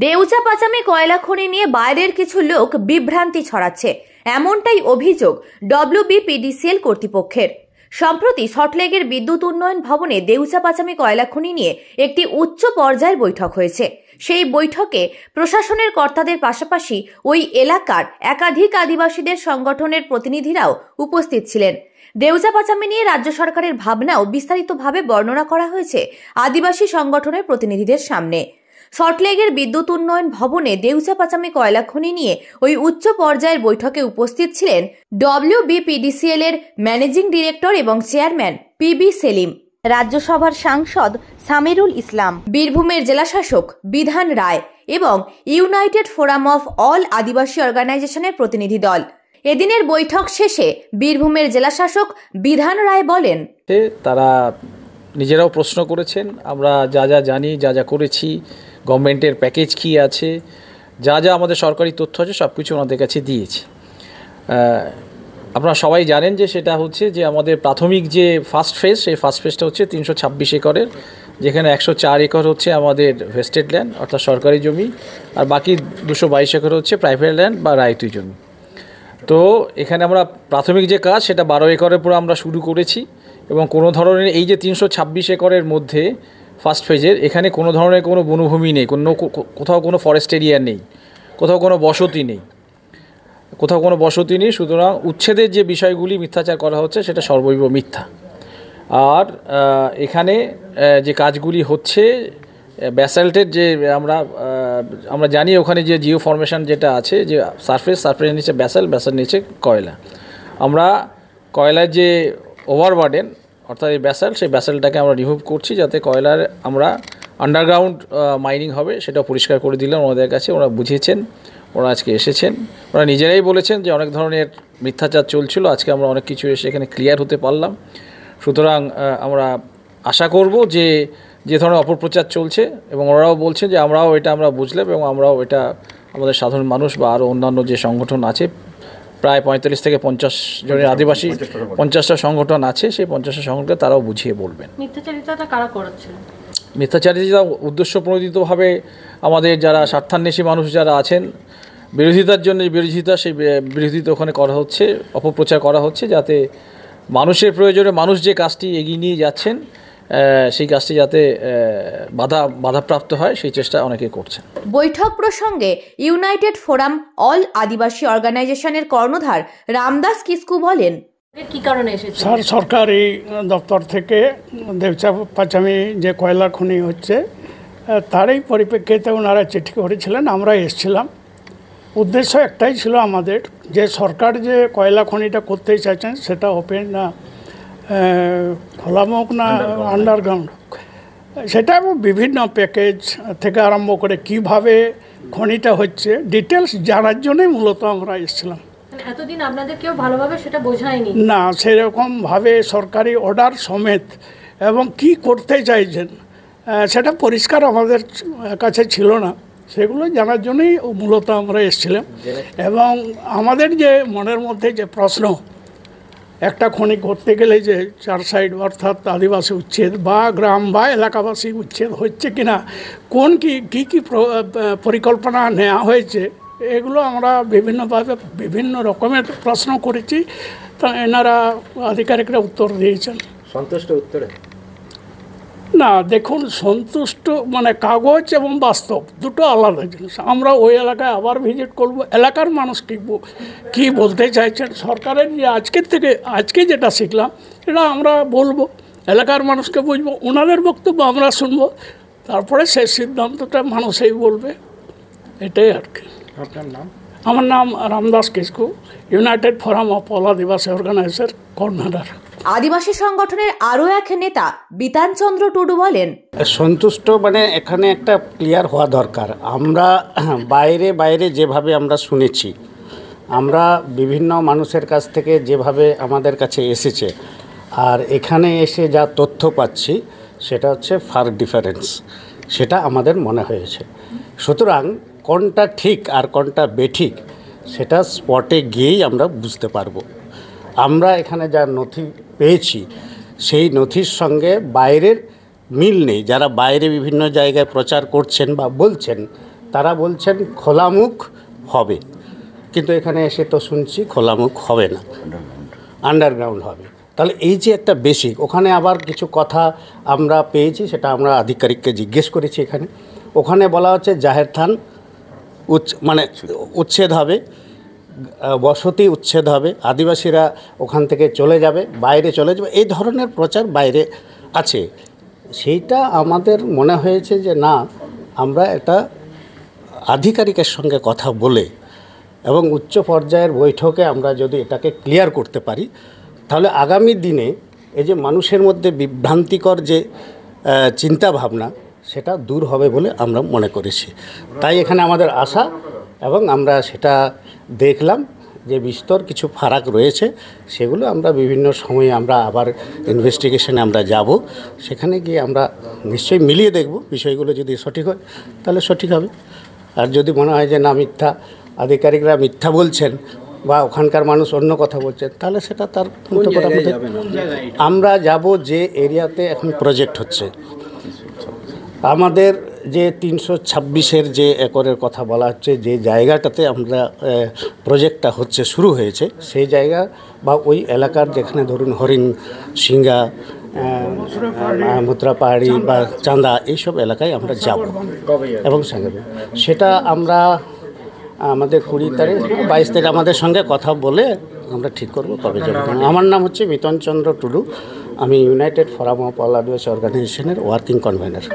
দেউচা পাচামি কয়লা খনি নিয়ে বাইরের কিছু লোক বিভ্রান্তি ছড়াচ্ছে, এমনটাই অভিযোগ ডব্লিউবিপিডিসিএল কর্তৃপক্ষের। সম্প্রতি সল্টলেকের বিদ্যুৎ উন্নয়ন ভবনে দেউচা পাচামি কয়লা খনি নিয়ে একটি উচ্চ পর্যায়ের বৈঠক হয়েছে। সেই বৈঠকে প্রশাসনের কর্তাদের পাশাপাশি ওই এলাকার একাধিক আদিবাসীদের সংগঠনের প্রতিনিধিরাও উপস্থিত ছিলেন। দেউচা পাচামি নিয়ে রাজ্য সরকারের ভাবনাও বিস্তারিতভাবে বর্ণনা করা হয়েছে আদিবাসী সংগঠনের প্রতিনিধিদের সামনে। সল্টলেকের বিদ্যুৎ উন্নয়ন ভবনে দেউচা পাচামি কয়লা খনি নিয়ে ওই উচ্চ পর্যায়ের বৈঠকে উপস্থিত ছিলেন ডব্লিউবিপিডিসিএল এর ম্যানেজিং ডিরেক্টর এবং চেয়ারম্যান পিবি সেলিম, রাজ্যসভার সাংসদ সামিরুল ইসলাম, বীরভূমের জেলাশাসক বিধান রায় এবং ইউনাইটেড ফোরাম অফ অল আদিবাসী অর্গানাইজেশনের প্রতিনিধি দল। এদিনের বৈঠক শেষে বীরভূমের জেলাশাসক বিধান রায় বলেন, তারা নিজেরাও প্রশ্ন করেছেন, আমরা যা যা জানি, যা যা করেছি, গভর্নমেন্টের প্যাকেজ কী আছে, যা যা আমাদের সরকারি তথ্য আছে সব কিছু ওনাদের কাছে দিয়েছি। আপনারা সবাই জানেন যে সেটা হচ্ছে যে আমাদের প্রাথমিক যে ফার্স্ট ফেজ, সেই ফার্স্ট ফেজটা হচ্ছে 326 একরের, যেখানে 104 একর হচ্ছে আমাদের ভেস্টেড ল্যান্ড অর্থাৎ সরকারি জমি, আর বাকি 222 একর হচ্ছে প্রাইভেট ল্যান্ড বা রায়তুই জমি। তো এখানে আমরা প্রাথমিক যে কাজ সেটা 12 একরের পুরো আমরা শুরু করেছি এবং কোনো ধরনের এই যে 326 একরের মধ্যে ফার্স্ট ফেজের এখানে কোনো ধরনের কোনো বনভূমি নেই, কোথাও কোনো ফরেস্ট এরিয়া নেই, কোথাও কোনো বসতি নেই, সুতরাং উচ্ছেদের যে বিষয়গুলি মিথ্যাচার করা হচ্ছে সেটা সর্বৈব মিথ্যা। আর এখানে যে কাজগুলি হচ্ছে ব্যাসাল্টের যে আমরা জানি ওখানে যে জিও ফরমেশন যেটা আছে, যে সারফেসের নিচে ব্যাসাল্ট নিচে কয়লা, আমরা কয়লার যে ওভারবার্ডেন অর্থাৎ এই সেই ব্যাসাল্টটাকে আমরা রিমুভ করছি যাতে কয়লার আমরা আন্ডারগ্রাউন্ড মাইনিং হবে সেটা পরিষ্কার করে দিলাম ওনাদের কাছে। ওরা বুঝিয়েছেন, ওরা আজকে এসেছেন, ওরা নিজেরাই বলেছেন যে অনেক ধরনের মিথ্যাচার চলছিল, আজকে আমরা অনেক কিছু এসে এখানে ক্লিয়ার হতে পারলাম। সুতরাং আমরা আশা করব যে ধরনের অপপ্রচার চলছে এবং ওরাও বলছেন যে আমরা বুঝলাম এবং আমরাও এটা আমাদের সাধারণ মানুষ বা আরও অন্যান্য যে সংগঠন আছে, প্রায় 45 থেকে 50 জনের আদিবাসী 50টা সংগঠন আছে, সেই 50টা সংগঠনকে তারাও বুঝিয়ে বলবেন। মিথ্যাচারিতাটা কারা করেছে? মিথ্যাচারিতা উদ্দেশ্যপ্রণোদিতভাবে আমাদের যারা স্বার্থান্বেষী মানুষ যারা আছেন, বিরোধিতার জন্য সেই বিরোধিতা ওখানে করা হচ্ছে, অপপ্রচার করা হচ্ছে যাতে মানুষের প্রয়োজনে মানুষ যে কাজটি এগিয়ে নিয়ে যাচ্ছেন সেই কাজটি যাতে বাধাপ্রাপ্ত হয় সেই চেষ্টা অনেকে করছেন। বৈঠক প্রসঙ্গে ইউনাইটেড ফোরাম অল আদিবাসী অর্গানাইজেশনের কর্ণধার রামদাস কিসকু বলেন, কি কারণে এসেছে? সরকারি দপ্তর থেকে দেউচা পাচামি যে কয়লা খনি হচ্ছে তারই পরিপ্রেক্ষিতে ওনারা চিঠি করেছিলেন, আমরা এসেছিলাম। উদ্দেশ্য একটাই ছিল আমাদের, যে সরকার যে কয়লা খনিটা করতে চাইছেন সেটা ওপেন না খোলামুখ না আন্ডারগ্রাউন্ড, সেটা বিভিন্ন প্যাকেজ থেকে আরম্ভ করে কিভাবে খনিটা হচ্ছে ডিটেলস জানার জন্যই মূলত আমরা এসেছিলাম। এতদিন আপনাদের কেউ ভালোভাবে সেটা বোঝায়নি না, সেরকমভাবে সরকারি অর্ডার সমেত এবং কি করতে চাইছেন সেটা পরিষ্কার আমাদের কাছে ছিল না, সেগুলো জানার জন্যই মূলত আমরা এসেছিলাম। এবং আমাদের যে মনের মধ্যে যে প্রশ্ন, একটা খনি করতে গেলে যে 4 সাইড অর্থাৎ আদিবাসী উচ্ছেদ বা গ্রাম বা এলাকাবাসী উচ্ছেদ হচ্ছে কিনা, কোন কি পরিকল্পনা নেওয়া হয়েছে, এগুলো আমরা বিভিন্নভাবে বিভিন্ন রকমের প্রশ্ন করেছি। তা এনারা আধিকারিকরা উত্তর দিয়েছেন। সন্তুষ্ট উত্তরে না, দেখুন, সন্তুষ্ট মানে কাগজ এবং বাস্তব দুটো আলাদা জিনিস। আমরা ওই এলাকায় আবার ভিজিট করব, এলাকার মানুষ কী বলতে চাইছেন, সরকারের যে আজকে যেটা শিখলাম সেটা আমরা বলবো, এলাকার মানুষকে বুঝবো, ওনাদের বক্তব্য আমরা শুনবো, তারপরে সেই সিদ্ধান্তটা মানুষই বলবে, এটাই আর কি। আপনার নাম? আমার নাম Ramdas Kisku, United Forum of All Adivasi organisation কর্ণধার। আদিবাসী সংগঠনের আরও এক নেতা বিতান চন্দ্র টুডু বলেন, সন্তুষ্ট মানে এখানে একটা ক্লিয়ার হওয়া দরকার। আমরা বাইরে যেভাবে আমরা শুনেছি, আমরা বিভিন্ন মানুষের কাছ থেকে যেভাবে আমাদের কাছে এসেছে আর এখানে এসে যা তথ্য পাচ্ছি সেটা হচ্ছে ফার ডিফারেন্স, সেটা আমাদের মনে হয়েছে। সুতরাং কোনটা ঠিক আর কোনটা বেঠিক সেটা স্পটে গিয়েই আমরা বুঝতে পারবো। আমরা এখানে যা নথি পেয়েছি সেই নথির সঙ্গে বাইরের মিল নেই। যারা বাইরে বিভিন্ন জায়গায় প্রচার করছেন বা বলছেন তারা বলছেন খোলামুখ হবে, কিন্তু এখানে এসে তো শুনছি খোলামুখ হবে না, আন্ডারগ্রাউন্ড হবে। তাহলে এই যে একটা বেসিক, ওখানে আবার কিছু কথা আমরা পেয়েছি, সেটা আমরা আধিকারিককে জিজ্ঞেস করেছি। ওখানে বলা হচ্ছে জাহের থান উচ্ছেদ হবে, বসতি উচ্ছেদ হবে, আদিবাসীরা ওখান থেকে চলে যাবে, বাইরে চলে যাবে, এই ধরনের প্রচার বাইরে আছে। সেইটা আমাদের মনে হয়েছে যে না, আমরা একটা আধিকারিকের সঙ্গে কথা বলে এবং উচ্চ পর্যায়ের বৈঠকে আমরা যদি এটাকে ক্লিয়ার করতে পারি, তাহলে আগামী দিনে এই যে মানুষের মধ্যে বিভ্রান্তিকর যে চিন্তা ভাবনা, সেটা দূর হবে বলে আমরা মনে করেছি। তাই এখানে আমাদের আশা, এবং আমরা সেটা দেখলাম যে বিস্তর কিছু ফারাক রয়েছে, সেগুলো আমরা বিভিন্ন সময়ে আমরা আবার ইনভেস্টিগেশনে আমরা যাব, সেখানে গিয়ে আমরা নিশ্চয়ই মিলিয়ে দেখব। বিষয়গুলো যদি সঠিক হয় তাহলে সঠিক হবে, আর যদি মনে হয় যে না, মিথ্যা, আধিকারিকরা মিথ্যা বলছেন বা ওখানকার মানুষ অন্য কথা বলছেন, তাহলে সেটা তার মতো করে আমরা যাব যে এরিয়াতে এখন প্রজেক্ট হচ্ছে। আমাদের যে 326-এর যে একরের কথা বলা হচ্ছে, যে জায়গাটাতে আমরা প্রজেক্টটা হচ্ছে শুরু হয়েছে, সেই জায়গা বা ওই এলাকার যেখানে ধরুন হরিণ সিঙ্গা, মুদ্রা পাহাড়ি বা চাঁদা, এইসব এলাকায় আমরা যাব এবং সঙ্গে সেটা আমরা আমাদের 20 তারিখ 22 তারিখ আমাদের সঙ্গে কথা বলে আমরা ঠিক করব কবে যাব। আমার নাম হচ্ছে মিতন চন্দ্র টুডু, আমি ইউনাইটেড ফোরাম অফ অল আদিবাসী অর্গানাইজেশনের ওয়ার্কিং কনভেনার।